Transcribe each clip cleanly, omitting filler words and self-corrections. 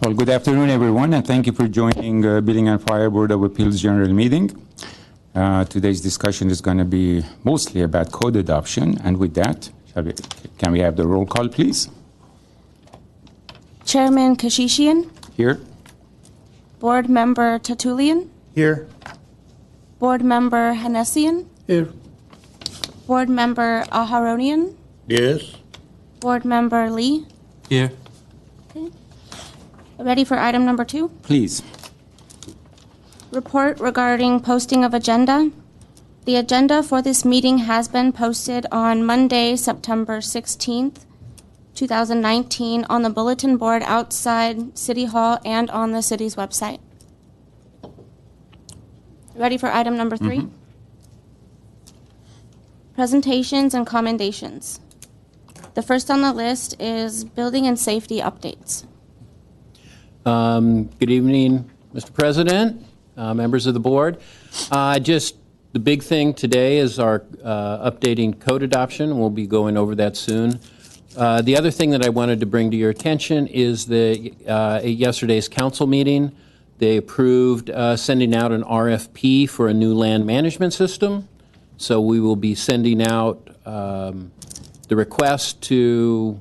Well, good afternoon, everyone, and thank you for joining Building and Fire Board of Appeals General Meeting. Today's discussion is going to be mostly about code adoption, and with that, can we have the roll call, please? Chairman Kashishian. Here. Board Member Tatulian. Here. Board Member Hanessian. Here. Board Member Aharonian. Yes. Board Member Lee. Here. Okay. Ready for item number 2? Please. Report regarding posting of agenda. The agenda for this meeting has been posted on Monday, September 16th, 2019 on the bulletin board outside City Hall and on the city's website. Ready for item number 3? Mm-hmm. Presentations and commendations. The first on the list is building and safety updates. Good evening, Mr. President, members of the board. Just the big thing today is our updating code adoption. We'll be going over that soon. The other thing that I wanted to bring to your attention is yesterday's council meeting. They approved sending out an RFP for a new land management system. So we will be sending out the request to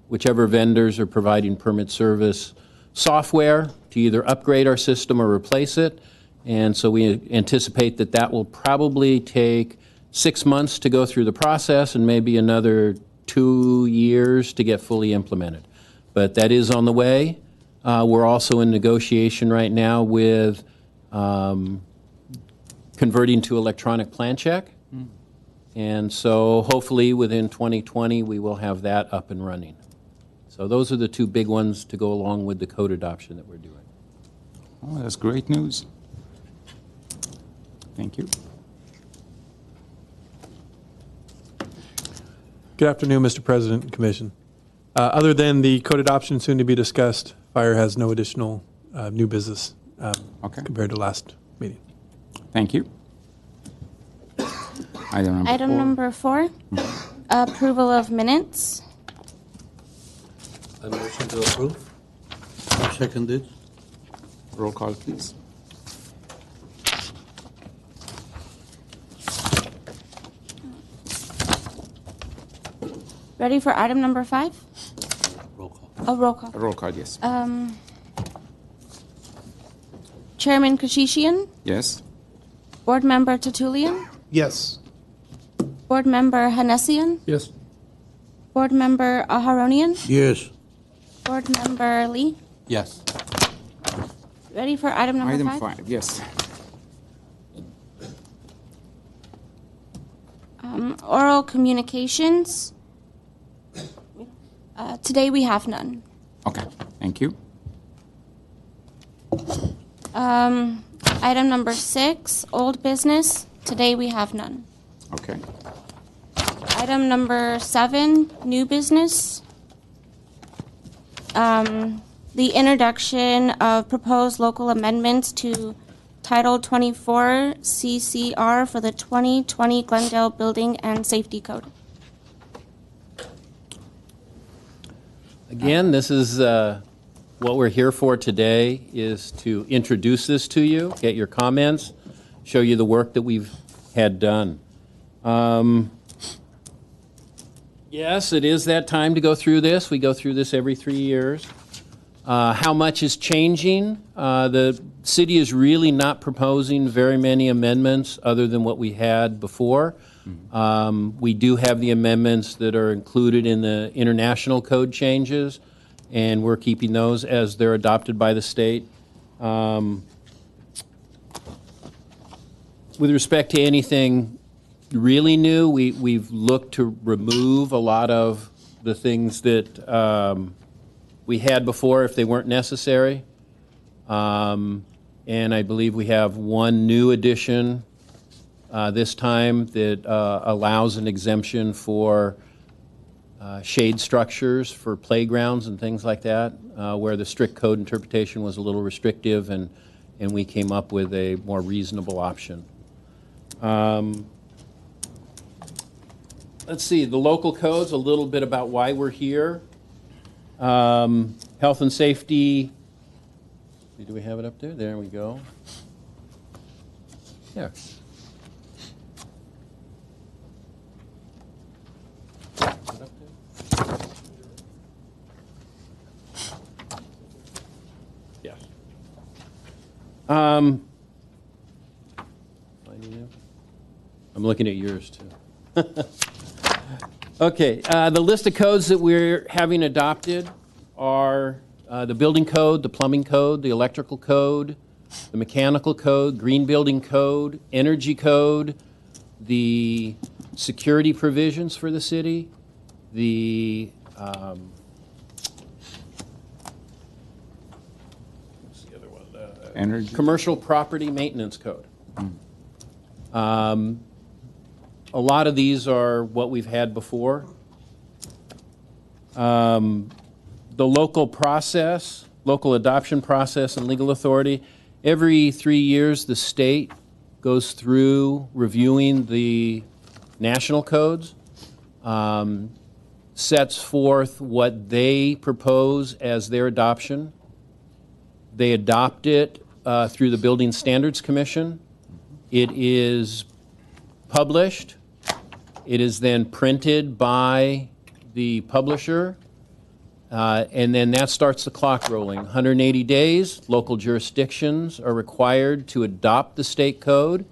whichever vendors are providing permit service software to either upgrade our system or replace it. And so we anticipate that that will probably take 6 months to go through the process and maybe another 2 years to get fully implemented. But that is on the way. We're also in negotiation right now with converting to electronic plan check. And so hopefully within 2020 we will have that up and running. So those are the 2 big ones to go along with the code adoption that we're doing. Oh, that's great news. Thank you. Good afternoon, Mr. President and Commission. Other than the code adoption soon to be discussed, Fire has no additional new business compared to last meeting. Thank you. Item number 4, approval of minutes. A motion to approve. Seconded. Roll call, please. Ready for item number 5? Roll call. A roll call. Roll call, yes. Chairman Kashishian. Yes. Board Member Tatulian. Yes. Board Member Hanessian. Yes. Board Member Aharonian. Yes. Board Member Lee. Yes. Ready for item number 5? Item 5, yes. Oral communications. Today we have none. Okay, thank you. Item number 6, old business. Today we have none. Okay. Item number 7, new business. The introduction of proposed local amendments to Title 24 CCR for the 2020 Glendale Building and Safety Code. Again, this is what we're here for today, is to introduce this to you, get your comments, show you the work that we've had done. Yes, it is that time to go through this. We go through this every 3 years. How much is changing? The city is really not proposing very many amendments other than what we had before. We do have the amendments that are included in the international code changes, and we're keeping those as they're adopted by the state. With respect to anything really new, we've looked to remove a lot of the things that we had before if they weren't necessary. And I believe we have one new addition this time that allows an exemption for shade structures for playgrounds and things like that, where the strict code interpretation was a little restrictive, and we came up with a more reasonable option. Let's see, the local codes, a little bit about why we're here. Health and safety see, do we have it up there? There we go. There. Is it up there? Yes. Finding it. I'm looking at yours too. Okay, the list of codes that we're having adopted are the building code, the plumbing code, the electrical code, the mechanical code, green building code, energy code, the security provisions for the city, the what's the other one? Energy. Commercial property maintenance code. A lot of these are what we've had before. The local process, local adoption process and legal authority, every 3 years the state goes through reviewing the national codes, sets forth what they propose as their adoption. They adopt it through the Building Standards Commission. It is published. It is then printed by the publisher, and then that starts the clock rolling. 180 days, local jurisdictions are required to adopt the state code.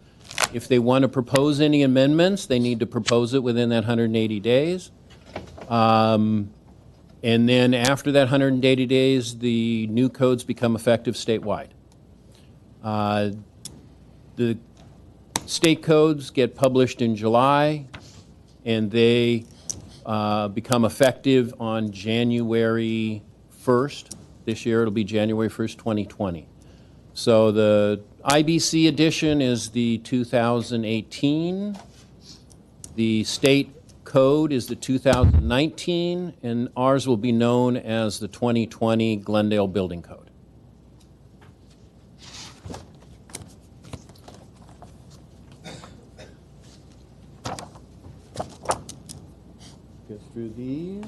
If they want to propose any amendments, they need to propose it within that 180 days. And then after that 180 days, the new codes become effective statewide. The state codes get published in July, and they become effective on January 1st. This year it'll be January 1st, 2020. So the IBC edition is the 2018. The state code is the 2019, and ours will be known as the 2020 Glendale Building Code. Go through these.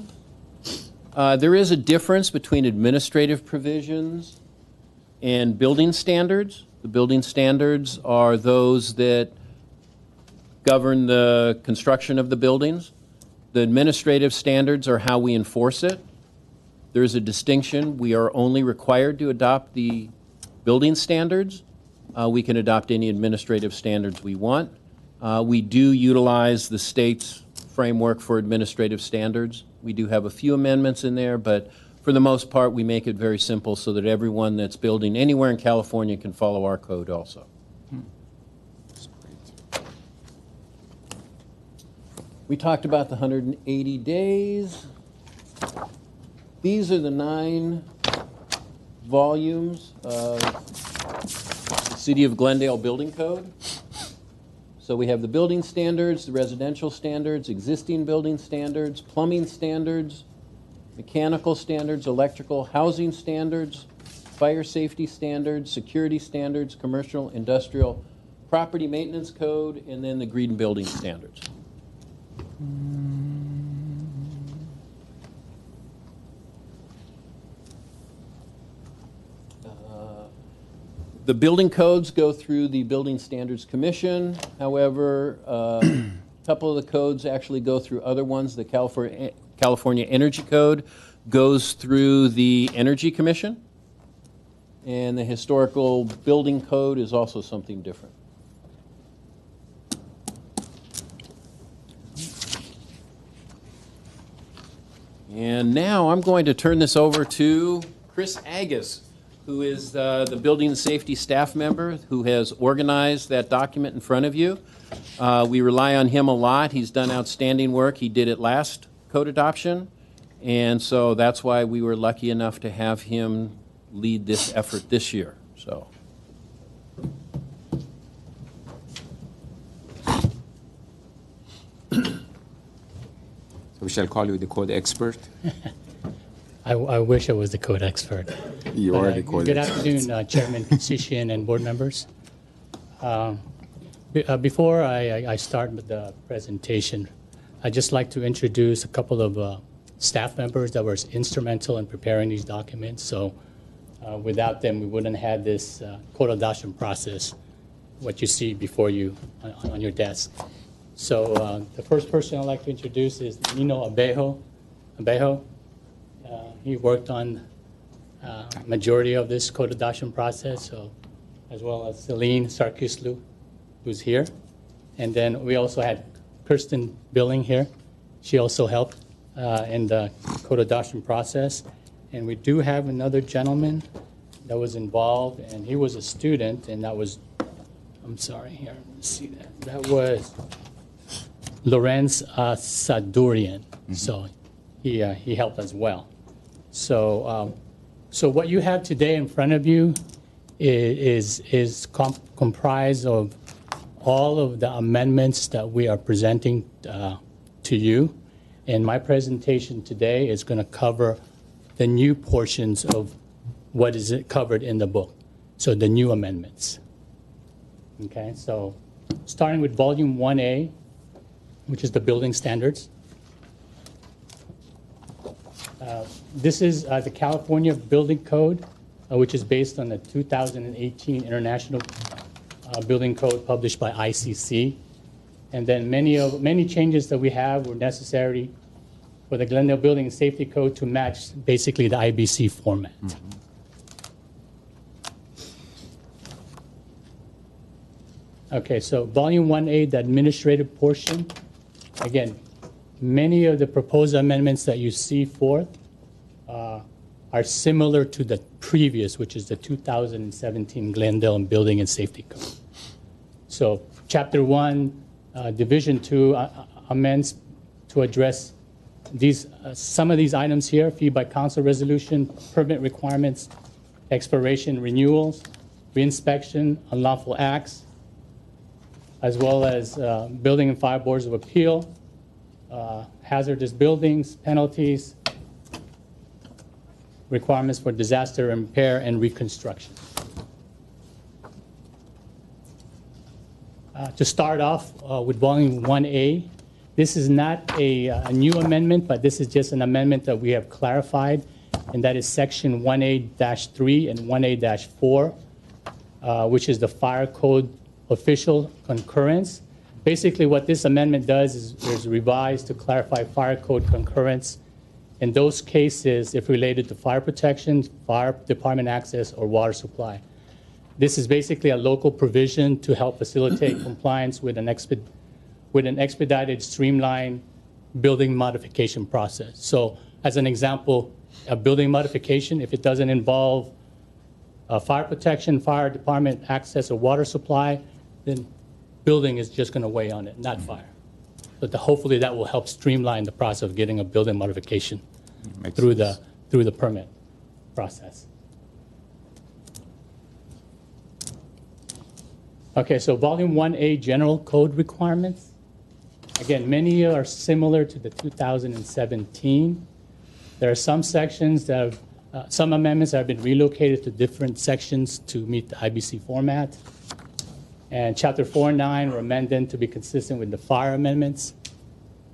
There is a difference between administrative provisions and building standards. The building standards are those that govern the construction of the buildings. The administrative standards are how we enforce it. There's a distinction. We are only required to adopt the building standards. We can adopt any administrative standards we want. We do utilize the state's framework for administrative standards. We do have a few amendments in there, but for the most part, we make it very simple so that everyone that's building anywhere in California can follow our code also. That's great. We talked about the 180 days. These are the 9 volumes of the City of Glendale Building Code. So we have the building standards, the residential standards, existing building standards, plumbing standards, mechanical standards, electrical, housing standards, fire safety standards, security standards, commercial, industrial, property maintenance code, and then the green building standards. The building codes go through the Building Standards Commission. However, a couple of the codes actually go through other ones. The California Energy Code goes through the Energy Commission. And the Historical Building Code is also something different. And now I'm going to turn this over to Chris Agus, who is the building safety staff member who has organized that document in front of you. We rely on him a lot. He's done outstanding work. He did it last code adoption, and so that's why we were lucky enough to have him lead this effort this year. So. So we shall call you the code expert. I wish I was the code expert. You are the code Good expert. afternoon, Chairman Consician and board members. Before I start with the presentation, I'd just like to introduce a couple of staff members that were instrumental in preparing these documents. So Without them, we wouldn't have this code adoption process, what you see before you on your desk. So the first person I'd like to introduce is Nino Abejo. He worked on majority of this code adoption process, so as well as Celine Sarkislu, who's here. And then we also had Kirsten Billing here. She also helped in the code adoption process. And we do have another gentleman that was involved, and he was a student, and that was, I'm sorry, here, let's see that. That was Lorenz Sadurian. So he helped as well. So, so what you have today in front of you is comprised of all of the amendments that we are presenting to you. And my presentation today is going to cover the new portions of what is covered in the book. So the new amendments. Okay, so starting with volume 1A, which is the building standards. This is the California Building Code, which is based on the 2018 International Building Code published by ICC. And then many changes that we have were necessary for the Glendale Building and Safety Code to match basically the IBC format. Okay, so volume 1A, the administrative portion. Again, many of the proposed amendments that you see forth are similar to the previous, which is the 2017 Glendale Building and Safety Code. So Chapter 1, Division 2 amends to address these some of these items here: fee by council resolution, permit requirements, expiration renewals, reinspection, unlawful acts, as well as building and fire boards of appeal, hazardous buildings, penalties, requirements for disaster repair and reconstruction. To start off with volume 1A, this is not a new amendment, but this is just an amendment that we have clarified, and that is section 1A-3 and 1A-4, which is the fire code official concurrence. Basically, what this amendment does is revise to clarify fire code concurrence in those cases if related to fire protection, fire department access, or water supply. This is basically a local provision to help facilitate compliance with an expedited, streamlined building modification process. So, as an example, a building modification, if it doesn't involve fire protection, fire department access, or water supply, then building is just going to weigh on it, not fire. But hopefully that will help streamline the process of getting a building modification through the permit process. Okay, so volume 1A general code requirements. Again, many are similar to the 2017. There are some sections that have, some amendments that have been relocated to different sections to meet the IBC format. And Chapter 4 and 9 were amended to be consistent with the fire amendments.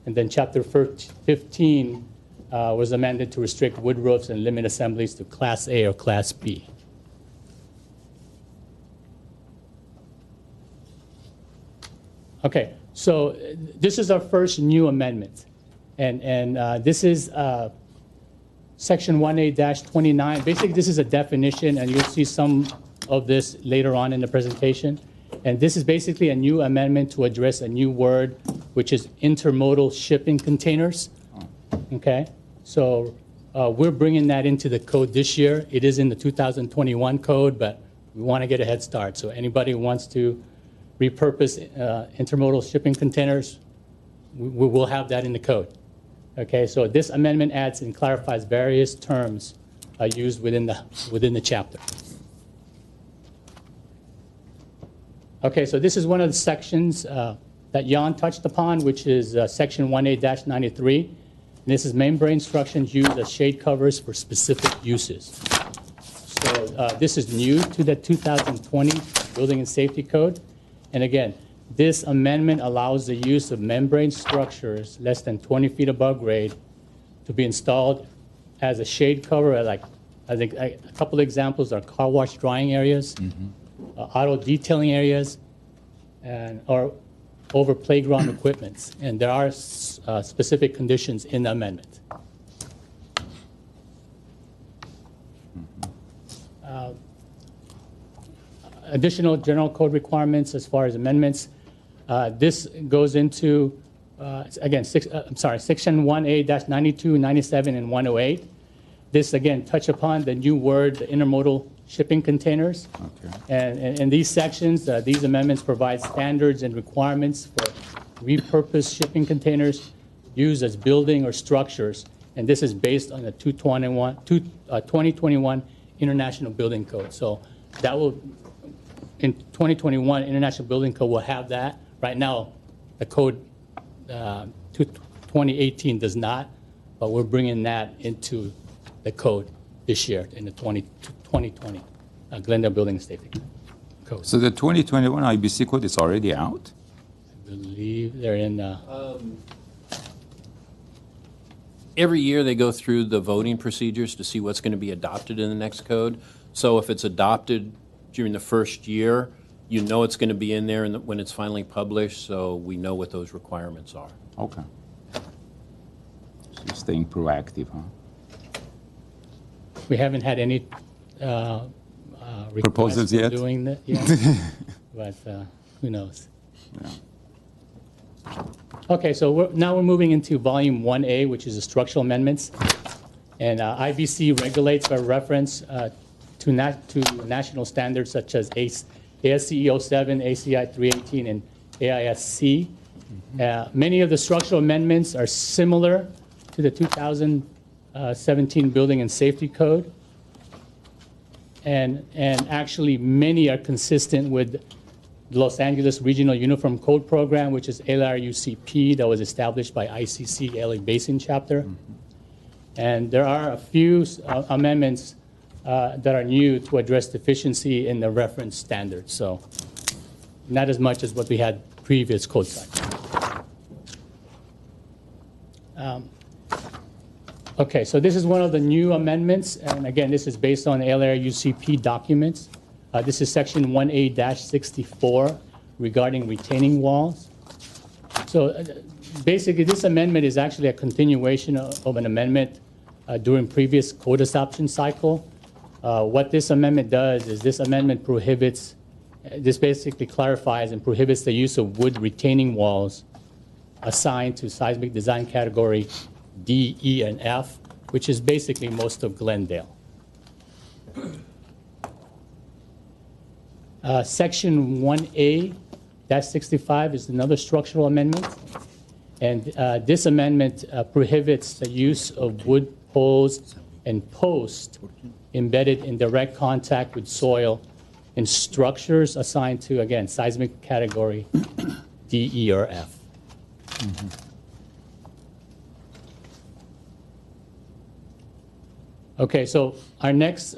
And then Chapter 15 was amended to restrict wood roofs and limit assemblies to Class A or Class B. Okay, so this is our first new amendment. And this is Section 1A-29. Basically, this is a definition, and you'll see some of this later on in the presentation. And this is basically a new amendment to address a new word, which is intermodal shipping containers. Okay, so we're bringing that into the code this year. It is in the 2021 code, but we want to get a head start. So anybody who wants to repurpose intermodal shipping containers, we will have that in the code. Okay, so this amendment adds and clarifies various terms used within the chapter. Okay, so this is one of the sections that Jan touched upon, which is section 1A-93. And this is membrane instructions used as shade covers for specific uses. So this is new to the 2020 Building and Safety Code. And again, this amendment allows the use of membrane structures less than 20 feet above grade to be installed as a shade cover at like I think a couple of examples are car wash drying areas, auto detailing areas, and or over playground equipments. And there are specific conditions in the amendment. Additional general code requirements as far as amendments. This goes into, again, section 1A-92, 97, and 108. This, again, touch upon the new word, the intermodal shipping containers. Okay. And in these sections, these amendments provide standards and requirements for repurposed shipping containers used as building or structures. And this is based on the 2021 International Building Code. So that will, in 2021, International Building Code will have that. Right now, the code 2018 does not, but we're bringing that into the code this year in the 2020 Glendale Building Safety Code. So the 2021 IBC code is already out? I believe they're in. Every year they go through the voting procedures to see what's going to be adopted in the next code. So if it's adopted during the first year, you know it's going to be in there when it's finally published, so we know what those requirements are. Okay. So you're staying proactive, huh? We haven't had any Proposals requests for yet? doing that yet, but who knows? Yeah. Okay, so now we're moving into Volume 1A, which is the structural amendments. And IBC regulates by reference to national standards such as ASCE 07, ACI 318, and AISC. Many of the structural amendments are similar to the 2017 Building and Safety Code. And actually, many are consistent with the Los Angeles Regional Uniform Code Program, which is LRUCP, that was established by ICC LA Basin Chapter. And there are a few amendments that are new to address deficiency in the reference standards. So not as much as what we had previous code cycle. Okay, so this is one of the new amendments. And again, this is based on LRUCP documents. This is section 1A-64 regarding retaining walls. So basically, this amendment is actually a continuation of an amendment during previous code adoption cycle. What this amendment does is this amendment prohibits, this basically clarifies and prohibits the use of wood retaining walls assigned to seismic design category D, E, and F, which is basically most of Glendale. Section 1A-65 is another structural amendment. And this amendment prohibits the use of wood poles and posts embedded in direct contact with soil in structures assigned to, again, seismic category D, E, or F. Okay, so our next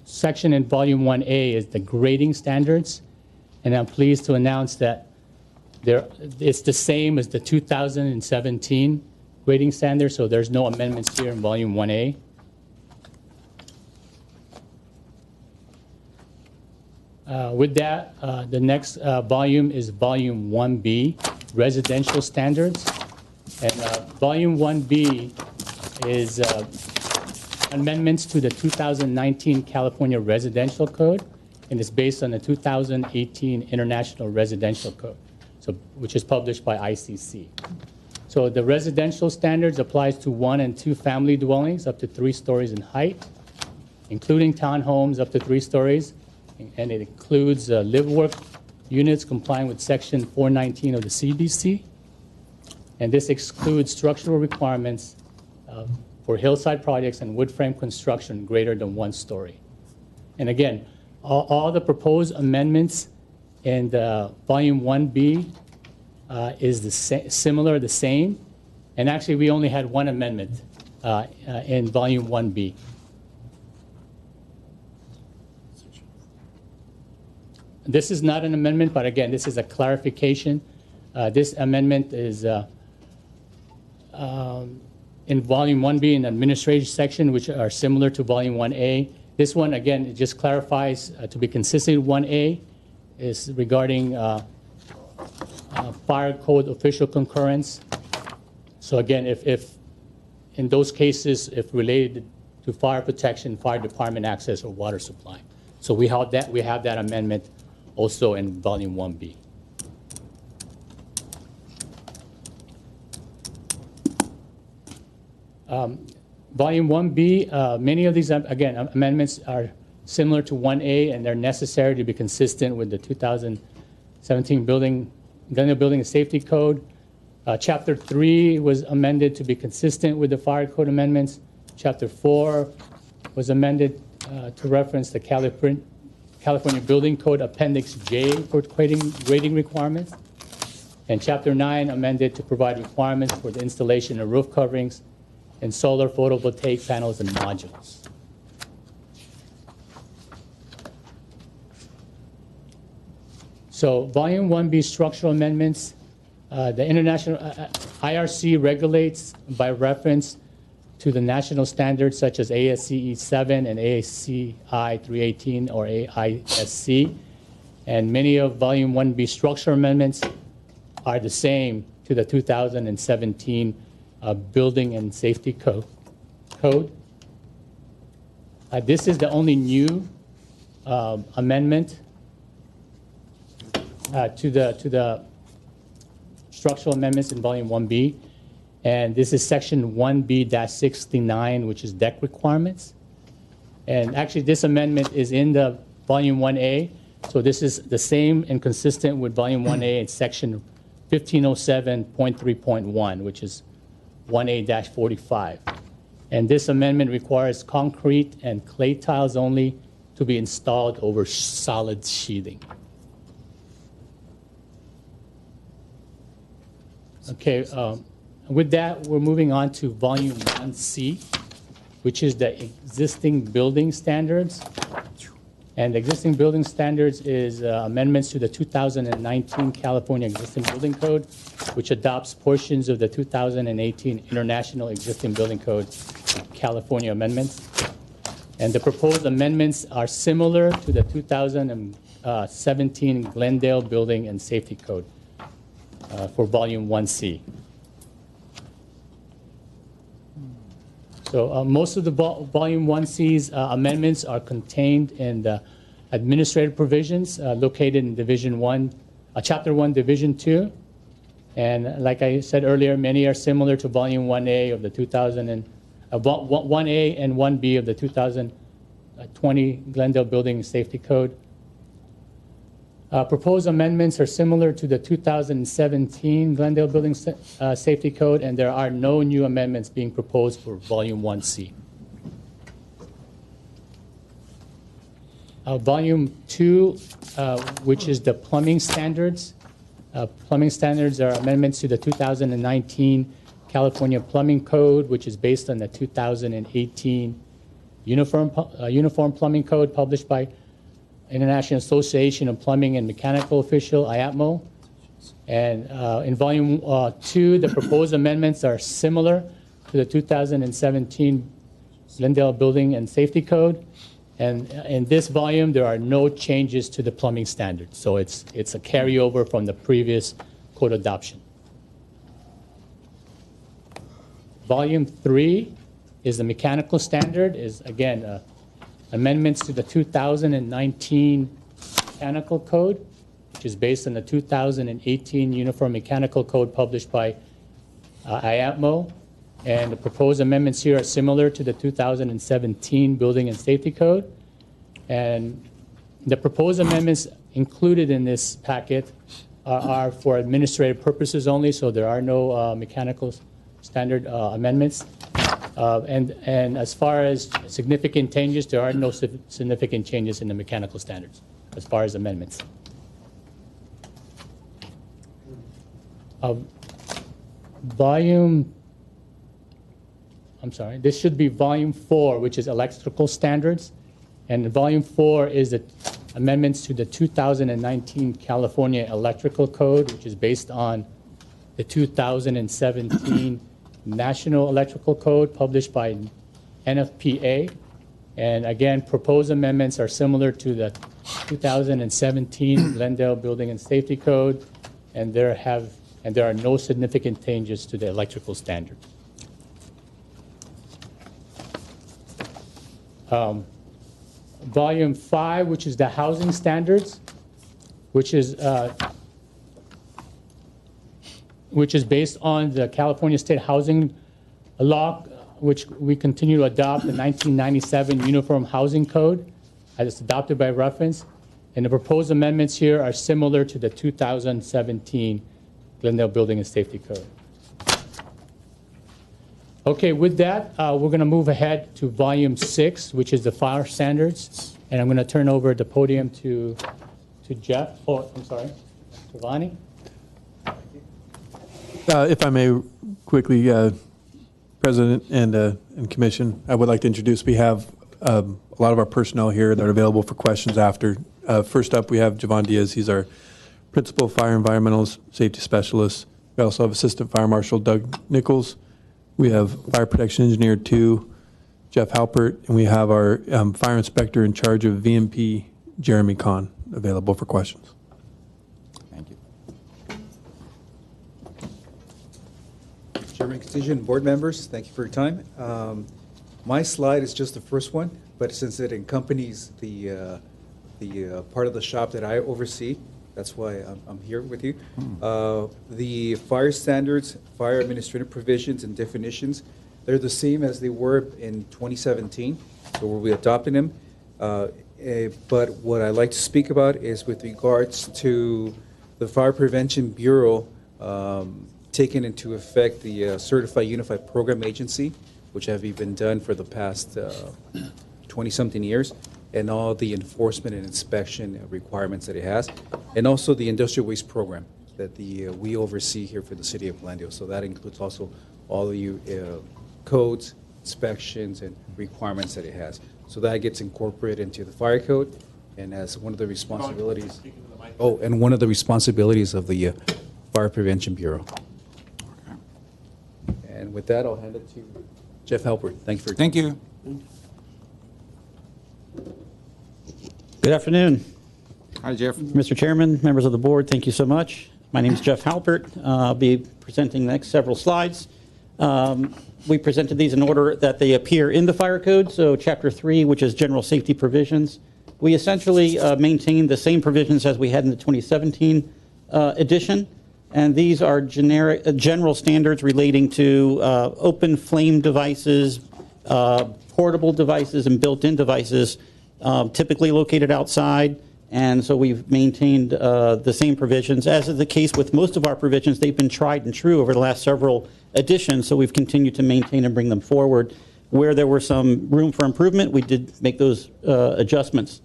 section in Volume 1A is the grading standards. And I'm pleased to announce that it's the same as the 2017 grading standards, so there's no amendments here in Volume 1A. With that, the next volume is Volume 1B, Residential Standards. And Volume 1B is amendments to the 2019 California Residential Code, and it's based on the 2018 International Residential Code, which is published by ICC. So the residential standards applies to 1 and 2 family dwellings up to 3 stories in height, including townhomes up to 3 stories, and it includes live-work units complying with Section 419 of the CBC. And this excludes structural requirements for hillside projects and wood frame construction greater than 1 story. And again, all the proposed amendments in Volume 1B is the same. And actually, we only had 1 amendment in Volume 1B. This is not an amendment, but again, this is a clarification. This amendment is in Volume 1B in the administrative section, which are similar to Volume 1A. This one, again, it just clarifies to be consistent with 1A, is regarding fire code official concurrence. So again, if in those cases, if related to fire protection, fire department access, or water supply. So we have that amendment also in Volume 1B. Volume 1B, many of these, again, amendments are similar to 1A, and they're necessary to be consistent with the 2017 Glendale Building and Safety Code. Chapter 3 was amended to be consistent with the fire code amendments. Chapter 4 was amended to reference the California Building Code Appendix J for grading requirements. And Chapter 9 amended to provide requirements for the installation of roof coverings and solar photovoltaic panels and modules. So Volume 1B structural amendments, the international IRC regulates by reference to the national standards such as ASCE 7 and ASCI 318 or AISC. And many of Volume 1B structural amendments are the same to the 2017 Building and Safety Code. This is the only new amendment to the structural amendments in Volume 1B. And this is Section 1B-69, which is deck requirements. And actually, this amendment is in the Volume 1A. So this is the same and consistent with Volume 1A in Section 1507.3.1, which is 1A-45. And this amendment requires concrete and clay tiles only to be installed over solid sheathing. Okay, with that, we're moving on to Volume 1C, which is the existing building standards. And the existing building standards is amendments to the 2019 California Existing Building Code, which adopts portions of the 2018 International Existing Building Code California amendments. And the proposed amendments are similar to the 2017 Glendale Building and Safety Code for Volume 1C. So most of the Volume 1C's amendments are contained in the administrative provisions located in Division 1, Chapter 1, Division 2. And like I said earlier, many are similar to Volume 1A of the 1A and 1B of the 2020 Glendale Building and Safety Code. Proposed amendments are similar to the 2017 Glendale Building Safety Code, and there are no new amendments being proposed for Volume 1C. Volume 2, which is the plumbing standards. Plumbing standards are amendments to the 2019 California Plumbing Code, which is based on the 2018 Uniform Plumbing Code published by International Association of Plumbing and Mechanical Official, IAPMO. And in Volume 2, the proposed amendments are similar to the 2017 Glendale Building and Safety Code. And in this volume, there are no changes to the plumbing standards. So it's a carryover from the previous code adoption. Volume 3 is the mechanical standard, is again, amendments to the 2019 Mechanical Code, which is based on the 2018 Uniform Mechanical Code published by IAPMO. And the proposed amendments here are similar to the 2017 Building and Safety Code. And the proposed amendments included in this packet are for administrative purposes only, so there are no mechanical standard amendments. And as far as significant changes, there are no significant changes in the mechanical standards as far as amendments. This should be Volume 4, which is electrical standards. And Volume 4 is the amendments to the 2019 California Electrical Code, which is based on the 2017 National Electrical Code published by NFPA. And again, proposed amendments are similar to the 2017 Glendale Building and Safety Code, and there are no significant changes to the electrical standard. Volume 5, which is the housing standards, which is based on the California State Housing Law, which we continue to adopt, the 1997 Uniform Housing Code, as it's adopted by reference. And the proposed amendments here are similar to the 2017 Glendale Building and Safety Code. Okay, with that, we're going to move ahead to Volume 6, which is the fire standards. And I'm going to turn over the podium to Jeff. Oh, I'm sorry, Giovanni. If I may quickly, President and Commission, I would like to introduce, we have a lot of our personnel here that are available for questions after. First up, we have Javon Diaz. He's our Principal Fire Environmental Safety Specialist. We also have Assistant Fire Marshal Doug Nichols. We have Fire Protection Engineer 2, Jeff Halpert, and we have our Fire Inspector in charge of VMP, Jeremy Kahn, available for questions. Thank you. Chairman Constitution, board members, thank you for your time. My slide is just the first one, but since it accompanies the part of the shop that I oversee, that's why I'm here with you. The fire standards, fire administrative provisions and definitions, they're the same as they were in 2017, so we'll be adopting them. But what I'd like to speak about is with regards to the Fire Prevention Bureau taking into effect the Certified Unified Program Agency, which have been done for the past 20-something years, and all the enforcement and inspection requirements that it has, and also the industrial waste program that we oversee here for the city of Glendale. So that includes also all the codes, inspections, and requirements that it has. So that gets incorporated into the fire code, and as one of the responsibilities. Oh, and one of the responsibilities of the Fire Prevention Bureau. And with that, I'll hand it to Jeff Halpert. Thank you for. Thank you. Good afternoon. Hi, Jeff. Mr. Chairman, members of the board, thank you so much. My name is Jeff Halpert. I'll be presenting the next several slides. We presented these in order that they appear in the fire code. So Chapter 3, which is general safety provisions, we essentially maintained the same provisions as we had in the 2017 edition. And these are general standards relating to open flame devices, portable devices, and built-in devices, typically located outside. And so we've maintained the same provisions. As is the case with most of our provisions, they've been tried and true over the last several editions, so we've continued to maintain and bring them forward. Where there were some room for improvement, we did make those adjustments.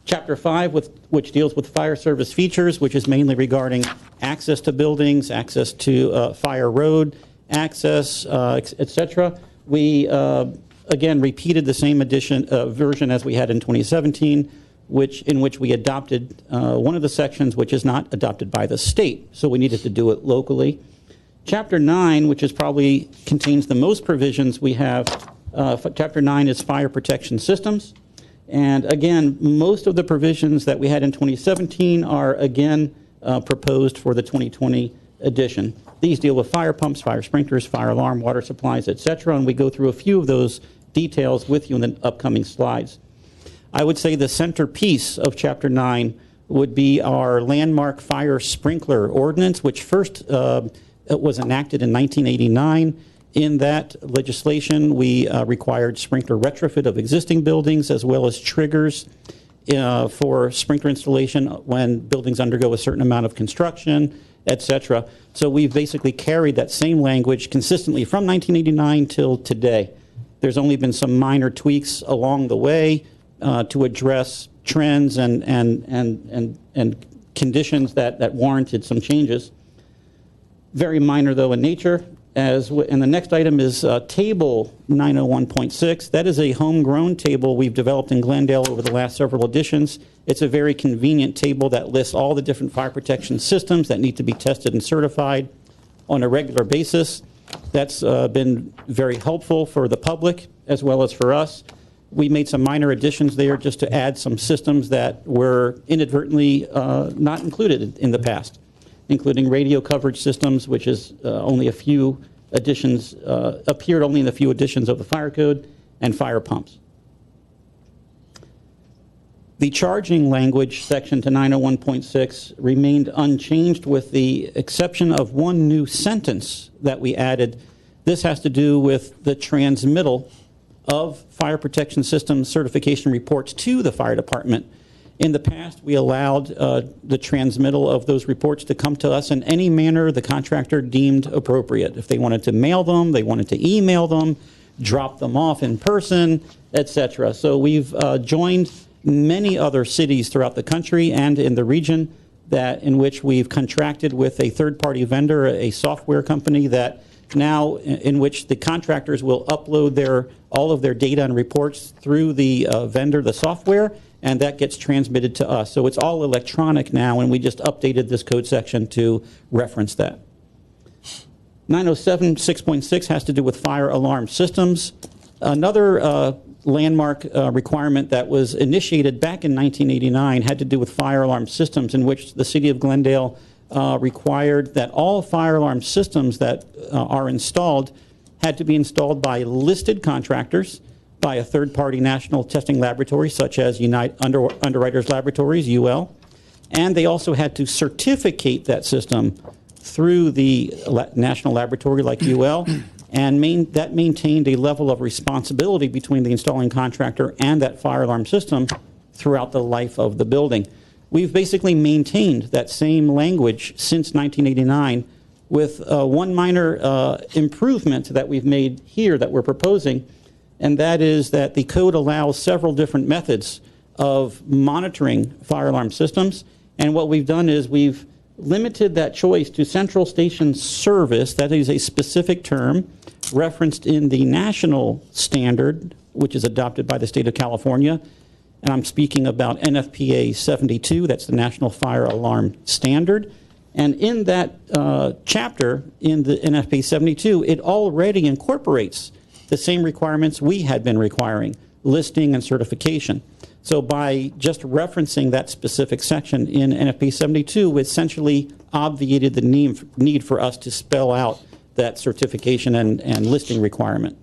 Chapter 5, which deals with fire service features, which is mainly regarding access to buildings, access to fire road, access, et cetera. We, again, repeated the same version as we had in 2017, in which we adopted one of the sections which is not adopted by the state, so we needed to do it locally. Chapter 9, which is probably contains the most provisions we have, Chapter 9 is fire protection systems. And again, most of the provisions that we had in 2017 are again proposed for the 2020 edition. These deal with fire pumps, fire sprinklers, fire alarm, water supplies, et cetera, and we go through a few of those details with you in the upcoming slides. I would say the centerpiece of Chapter 9 would be our landmark fire sprinkler ordinance, which first was enacted in 1989. In that legislation, we required sprinkler retrofit of existing buildings as well as triggers for sprinkler installation when buildings undergo a certain amount of construction, et cetera. So we've basically carried that same language consistently from 1989 till today. There's only been some minor tweaks along the way to address trends and conditions that warranted some changes. Very minor, though, in nature. And the next item is Table 901.6. That is a homegrown table we've developed in Glendale over the last several editions. It's a very convenient table that lists all the different fire protection systems that need to be tested and certified on a regular basis. That's been very helpful for the public as well as for us. We made some minor additions there just to add some systems that were inadvertently not included in the past, including radio coverage systems, which is only a few additions, appeared only in a few editions of the fire code, and fire pumps. The charging language section to 901.6 remained unchanged with the exception of one new sentence that we added. This has to do with the transmittal of fire protection system certification reports to the fire department. In the past, we allowed the transmittal of those reports to come to us in any manner the contractor deemed appropriate. If they wanted to mail them, they wanted to email them, drop them off in person, etc. So we've joined many other cities throughout the country and in the region in which we've contracted with a third-party vendor, a software company that now in which the contractors will upload all of their data and reports through the vendor, the software, and that gets transmitted to us. So it's all electronic now, and we just updated this code section to reference that. 907.6.6 has to do with fire alarm systems. Another landmark requirement that was initiated back in 1989 had to do with fire alarm systems, in which the city of Glendale required that all fire alarm systems that are installed had to be installed by listed contractors, by a third-party national testing laboratory such as Underwriters Laboratories, UL, and they also had to certificate that system through the national laboratory like UL, and that maintained a level of responsibility between the installing contractor and that fire alarm system throughout the life of the building. We've basically maintained that same language since 1989 with one minor improvement that we've made here that we're proposing, and that is that the code allows several different methods of monitoring fire alarm systems. And what we've done is we've limited that choice to central station service. That is a specific term referenced in the national standard, which is adopted by the state of California. And I'm speaking about NFPA 72, that's the National Fire Alarm Standard. And in that chapter, in the NFPA 72, it already incorporates the same requirements we had been requiring, listing and certification. So by just referencing that specific section in NFPA 72, we essentially obviated the need for us to spell out that certification and listing requirement.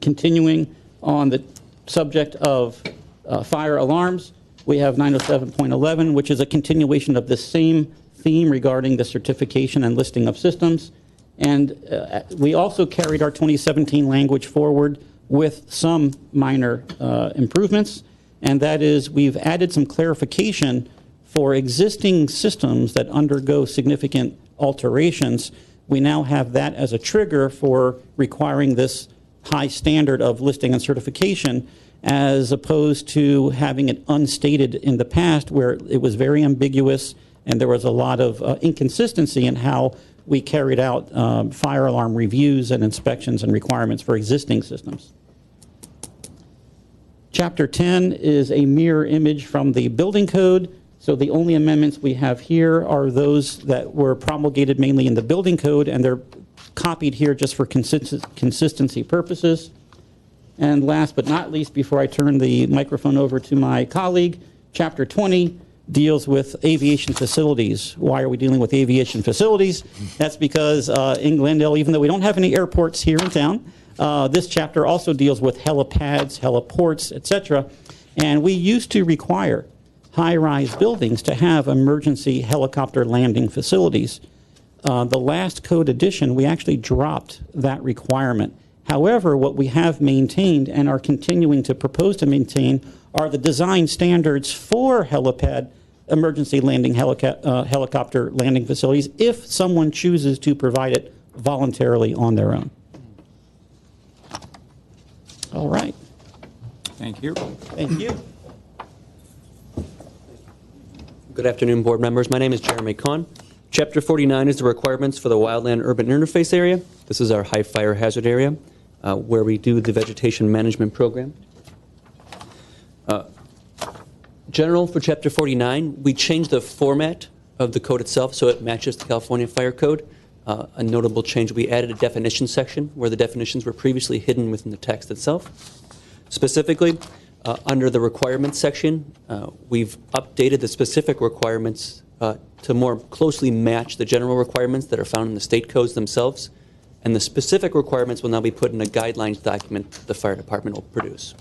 Continuing on the subject of fire alarms, we have 907.11, which is a continuation of the same theme regarding the certification and listing of systems. And we also carried our 2017 language forward with some minor improvements, and that is we've added some clarification for existing systems that undergo significant alterations. We now have that as a trigger for requiring this high standard of listing and certification, as opposed to having it unstated in the past where it was very ambiguous and there was a lot of inconsistency in how we carried out fire alarm reviews and inspections and requirements for existing systems. Chapter 10 is a mirror image from the building code. So the only amendments we have here are those that were promulgated mainly in the building code, and they're copied here just for consistency purposes. And last but not least, before I turn the microphone over to my colleague, Chapter 20 deals with aviation facilities. Why are we dealing with aviation facilities? That's because in Glendale, even though we don't have any airports here in town, this chapter also deals with helipads, heliports, etc. And we used to require high-rise buildings to have emergency helicopter landing facilities. The last code edition, we actually dropped that requirement. However, what we have maintained and are continuing to propose to maintain are the design standards for helipad emergency landing helicopter landing facilities if someone chooses to provide it voluntarily on their own. All right. Thank you. Thank you. Good afternoon, board members. My name is Jeremy Kahn. Chapter 49 is the requirements for the Wildland Urban Interface Area. This is our high fire hazard area where we do the vegetation management program. General for Chapter 49, we changed the format of the code itself so it matches the California Fire Code. A notable change, we added a definition section where the definitions were previously hidden within the text itself. Specifically, under the requirements section, we've updated the specific requirements to more closely match the general requirements that are found in the state codes themselves. And the specific requirements will now be put in a guidelines document the fire department will produce.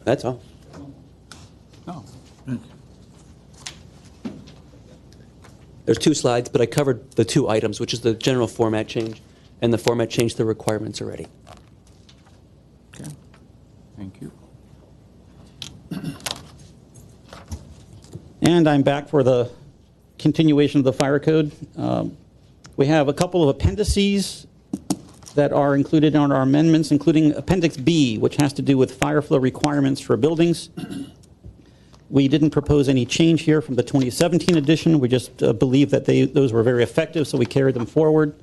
That's all. Oh, There's 2 slides, but I covered the 2 items, which is the general format change and the format change to the requirements already. okay. Thank you. And I'm back for the continuation of the fire code. We have a couple of appendices that are included on our amendments, including Appendix B, which has to do with fire flow requirements for buildings. We didn't propose any change here from the 2017 edition. We just believe that those were very effective, so we carried them forward.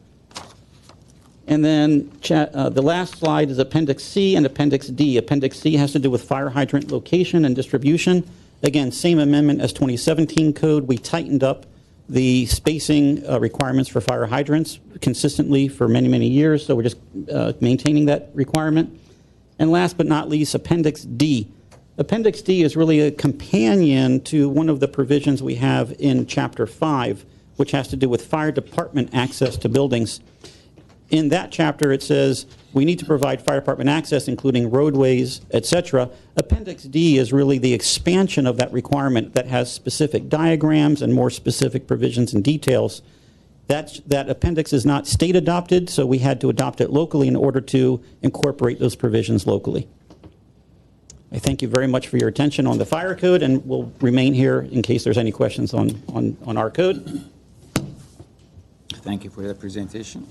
And then the last slide is Appendix C and Appendix D. Appendix C has to do with fire hydrant location and distribution. Again, same amendment as 2017 code. We tightened up the spacing requirements for fire hydrants consistently for many, many years, so we're just maintaining that requirement. And last but not least, Appendix D. Appendix D is really a companion to one of the provisions we have in Chapter 5, which has to do with fire department access to buildings. In that chapter, it says we need to provide fire department access, including roadways, etc. Appendix D is really the expansion of that requirement that has specific diagrams and more specific provisions and details. That appendix is not state adopted, so we had to adopt it locally in order to incorporate those provisions locally. I thank you very much for your attention on the fire code, and we'll remain here in case there's any questions on our code. Thank you for the presentation.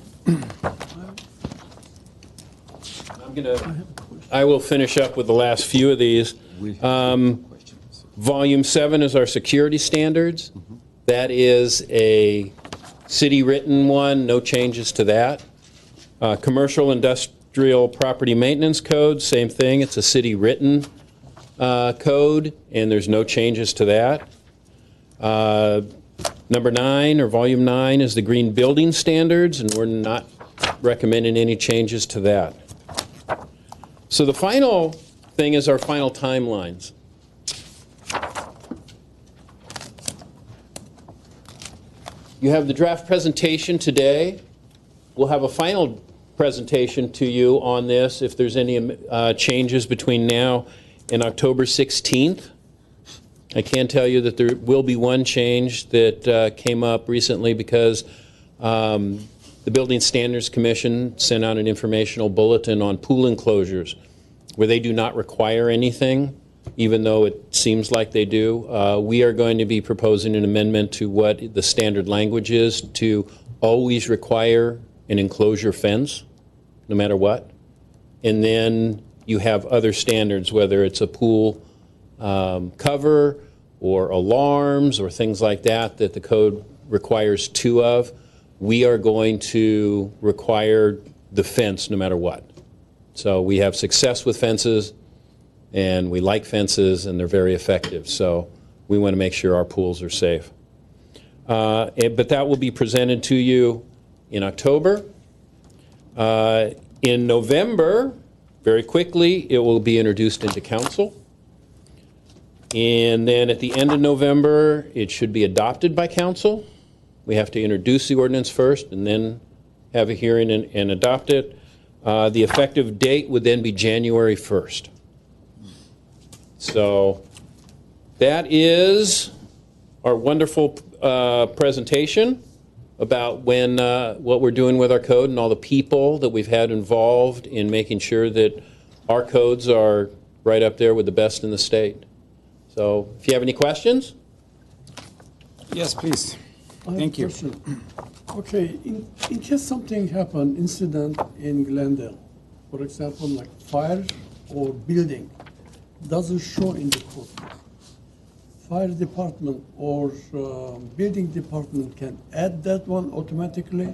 I will finish up with the last few of these. Questions. Volume 7 is our security standards. That is a city-written one, no changes to that. Commercial Industrial Property Maintenance Code, same thing. It's a city-written code, and there's no changes to that. Number 9, or Volume 9, is the Green Building Standards, and we're not recommending any changes to that. So the final thing is our final timelines. You have the draft presentation today. We'll have a final presentation to you on this if there's any changes between now and October 16th. I can tell you that there will be one change that came up recently because the Building Standards Commission sent out an informational bulletin on pool enclosures where they do not require anything, even though it seems like they do. We are going to be proposing an amendment to what the standard language is to always require an enclosure fence, no matter what. And then you have other standards, whether it's a pool cover or alarms or things like that that the code requires 2 of. We are going to require the fence no matter what. So we have success with fences, and we like fences, and they're very effective. So we want to make sure our pools are safe. But that will be presented to you in October. In November, very quickly, it will be introduced into council. And then at the end of November, it should be adopted by council. We have to introduce the ordinance first and then have a hearing and adopt it. The effective date would then be January 1st. So that is our wonderful presentation about what we're doing with our code and all the people that we've had involved in making sure that our codes are right up there with the best in the state. So if you have any questions? Yes, please. Thank you. Okay, in case something happen, incident in Glendale, for example, like fire or building, doesn't show in the code. Fire department or building department can add that one automatically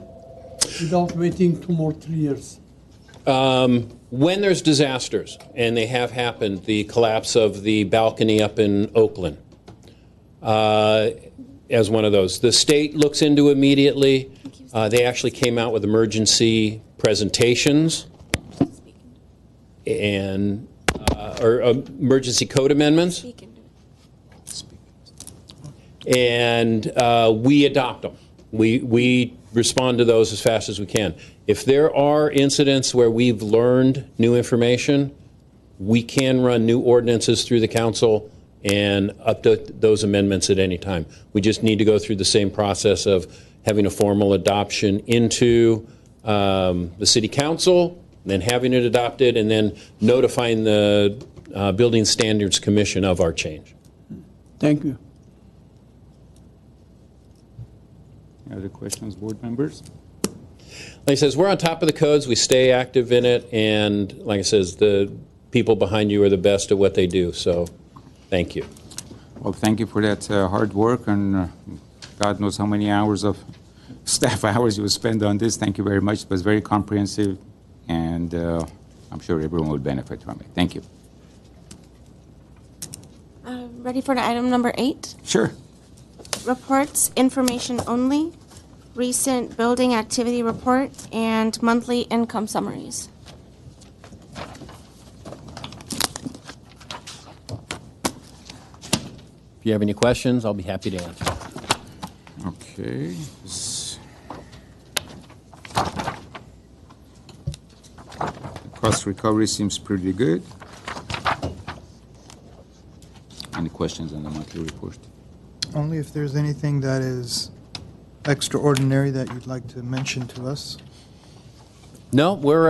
without waiting 2 or 3 years. When there's disasters, and they have happened, the collapse of the balcony up in Oakland, as one of those. The state looks into immediately. They actually came out with emergency presentations and or emergency code amendments, and we adopt them. We respond to those as fast as we can. If there are incidents where we've learned new information, we can run new ordinances through the council and update those amendments at any time. We just need to go through the same process of having a formal adoption into the city council, then having it adopted, and then notifying the Building Standards Commission of our change. Thank you. Any other questions, board members? Like I says, we're on top of the codes. We stay active in it, and like I says, the people behind you are the best at what they do. So, thank you. Well, thank you for that hard work, and God knows how many hours of staff hours you will spend on this. Thank you very much. It was very comprehensive, and I'm sure everyone will benefit from it. Thank you. Ready for item number 8? Sure. Reports, information only, recent building activity report, and monthly income summaries. If you have any questions, I'll be happy to answer. Okay. Cost recovery seems pretty good. Any questions on the monthly report? Only if there's anything that is extraordinary that you'd like to mention to us. No, we're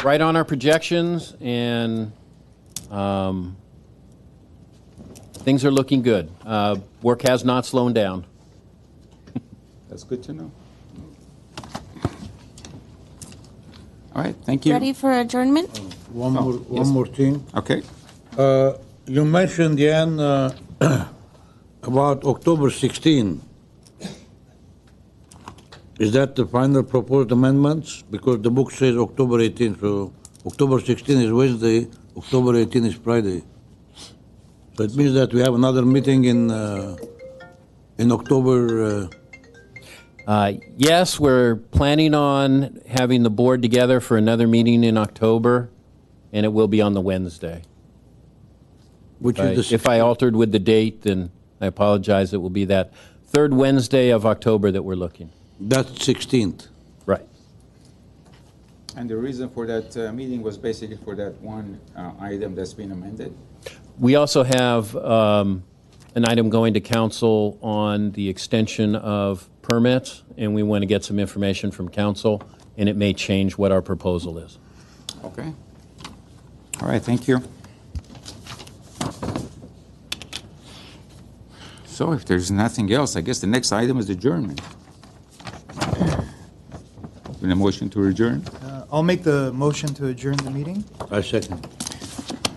right on our projections, and things are looking good. Work has not slowed down. That's good to know. All right, thank you. Ready for adjournment? One yes. more thing. Okay. You mentioned, Jan, about October 16. Is that the final proposed amendments? Because the book says October 18, so October 16 is Wednesday, October 18 is Friday. So it means that we have another meeting in October. Yes, we're planning on having the board together for another meeting in October, and it will be on the Wednesday. Which is the If I altered with the date, then I apologize. It will be that third Wednesday of October that we're looking. That's 16th. Right. And the reason for that meeting was basically for that one item that's been amended? We also have an item going to council on the extension of permits, and we want to get some information from council, and it may change what our proposal is. Okay. All right, thank you. So if there's nothing else, I guess the next item is adjournment. In a motion to adjourn? I'll make the motion to adjourn the meeting. I second.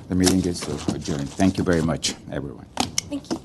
The meeting is adjourned. Thank you very much, everyone. Thank you.